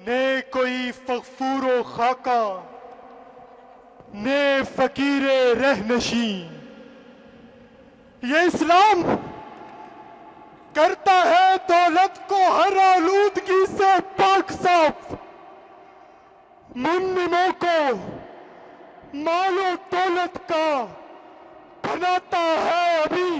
ने कोई फगफूरो खाका ने फकीरे रहनशी। ये इस्लाम करता है दौलत को हर आलूदगी से पाक साफ, मुन्निमों को मालो दौलत का बनाता है अभी।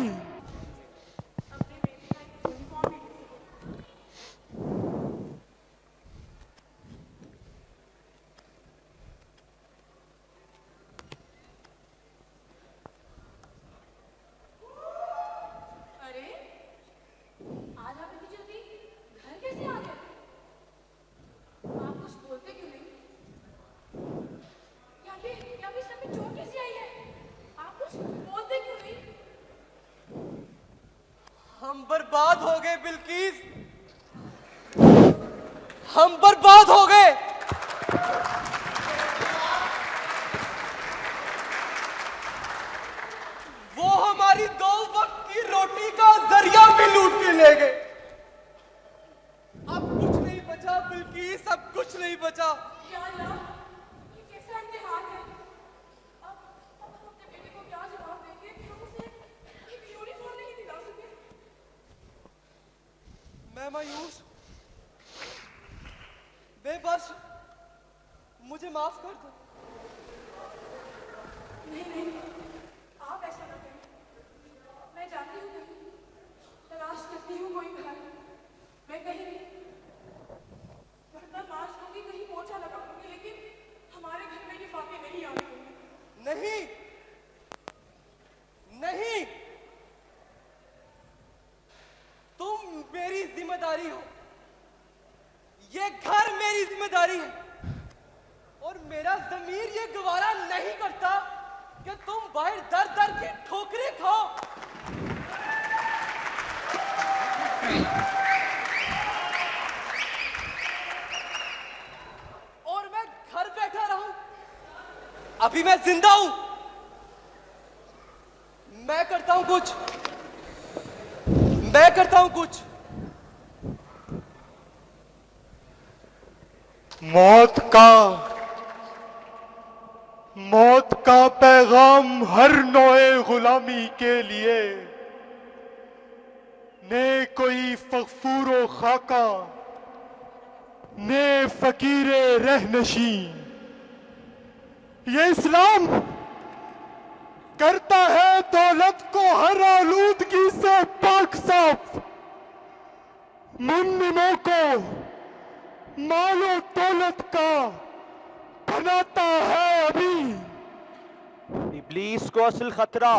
हम बर्बाद हो गए बिल्किस, हम बर्बाद हो गए। वो हमारी 2 वक्त की रोटी का जरिया भी लूट के ले गए। अब कुछ नहीं बचा बिल्किस, अब कुछ नहीं बचा। या अल्लाह, ये कैसा इम्तिहान है। अब हम अपने बेटे को क्या जवाब देंगे कि हम उसे एक यूनिफॉर्म नहीं दिला सके। मैं मायूस, बेबस, मुझे माफ कर दो। नहीं, आप ऐसा ना करें। मैं जानती हूँ कहीं तलाश करती हूँ कोई घर। मैं कहीं बर्तन मांज लूंगी, कहीं पोछा लगा लूंगी, लेकिन हमारे घर में ये फाके नहीं आने होंगे। नहीं नहीं, तुम मेरी जिम्मेदारी हो, ये घर मेरी जिम्मेदारी है। और मेरा ज़मीर ये गवारा नहीं करता कि तुम बाहर दर दर की ठोकरें खाओ। और मैं घर बैठा रहूं। अभी मैं जिंदा हूं, मैं करता हूं कुछ, मैं करता हूं कुछ। मौत का पैगाम हर नौए गुलामी के लिए, ने कोई फगफूरो खाका ने फकीरे रहनशी। ये इस्लाम करता है दौलत को हर आलूदगी से पाक साफ, मुन्निमों को मालो दौलत का बनाता है अभी। इब्लीस को असल खतरा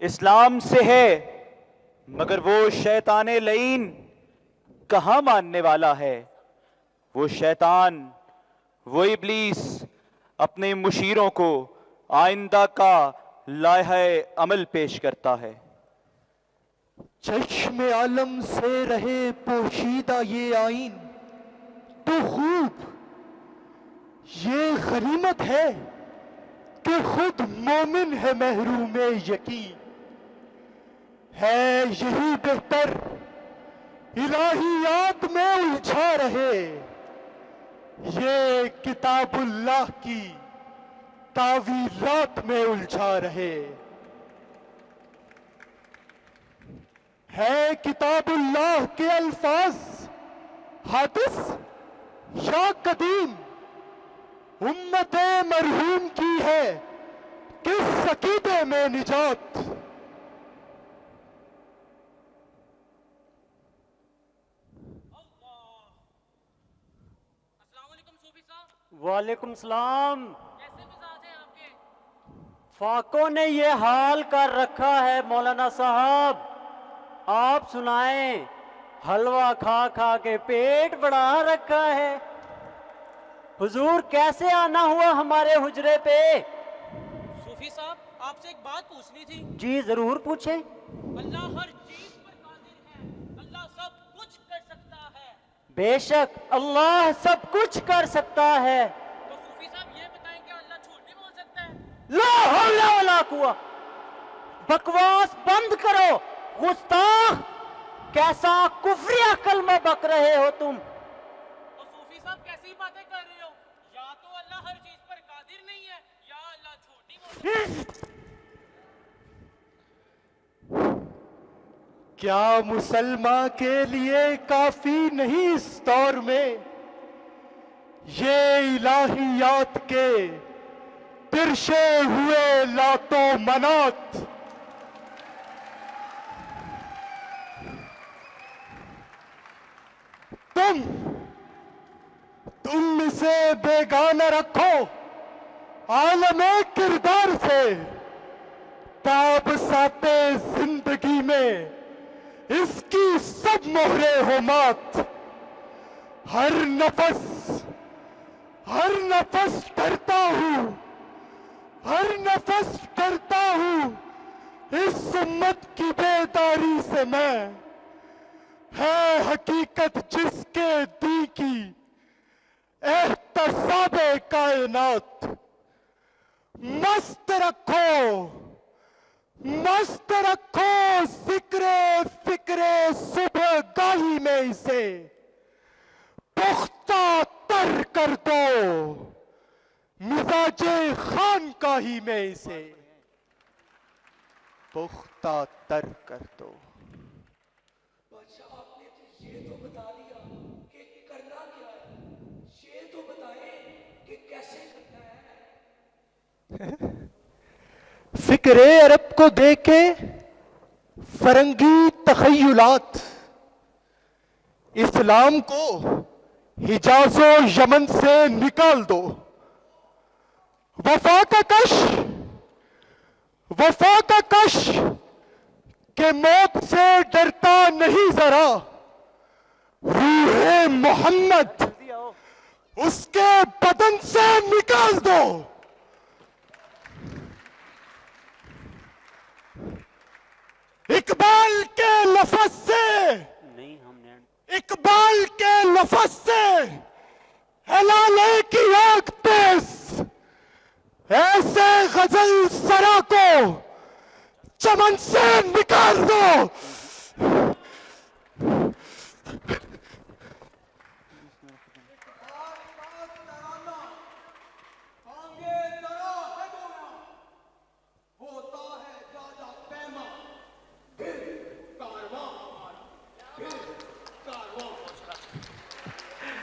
इस्लाम से है, मगर वो शैताने लईन कहाँ मानने वाला है। वो शैतान, वो इब्लीस अपने मुशीरों को आइंदा का लाहे अमल पेश करता है। चश्मे आलम से रहे पोशीदा ये आइन तो खूब, ये गनीमत है कि खुद मोमिन है महरूम यकीन। है यही बेहतर इलाहियात में उलझा रहे, ये किताबुल्लाह की तावीलात में उलझा रहे। है किताबुल्लाह के अल्फाज हादिस या कदीम, उम्मते मरहूम की है किस अकीदे में निजात। वालेकुम सलाम। कैसे मिजाज है आपके? फाकों ने ये हाल कर रखा है मौलाना साहब, आप सुनाएं। हलवा खा खा के पेट बढ़ा रखा है। हुजूर कैसे आना हुआ हमारे हुजरे पे? सूफी साहब, आपसे एक बात पूछनी थी। जी जरूर पूछें। अल्लाह हर चीज पर कादिर है, अल्लाह सब कुछ कर सकता है। बेशक अल्लाह सब कुछ कर सकता है। तो सूफी साहब ये बताएं कि अल्लाह झूठ भी बोल सकता है? ला हौला वला कुव्वा। बकवास बंद करो गुस्ताख। कैसा कुफरिया कलमा बक रहे हो तुम? तो सूफी साहब कैसी बातें कर रहे हो? या तो अल्लाह हर चीज पर कादिर नहीं है या अल्लाह झूठ नहीं बोलता। क्या मुसलमान के लिए काफी नहीं इस दौर में ये इलाहियात के तिरछे हुए लातो मनात? तुम इसे बेगाना रखो आलमे किरदार से, ताब साते जिंदगी में इसकी सब मोहरे हो मात। हर नफस डरता हूं, हर नफस डरता हूं इस उम्मत की बेदारी से मैं। है हकीकत जिसके दी की एहतसाबे कायनात। मस्त रखो फिक्रे सुबह गाही में इसे, पुख्ता तर कर दो मिजाजे खान काही में इसे, पुख्ता तर कर दो। बादशाह आपने तो ये तो बता दिया कि करना क्या है, ये तो बताएं कि कैसे करना है। फिक्रे अरब को देखे फरंगी तखय्युलात, इस्लाम को हिजाजो यमन से निकाल दो। वफा का कश के मौत से डरता नहीं जरा, रूहे मोहम्मद उसके बदन से निकाल दो। इकबाल के लफ्ज से, नहीं हमने इकबाल के लफ्ज से हलाले की आग तेज, ऐसे गजल सरा को चमन से निकाल दो।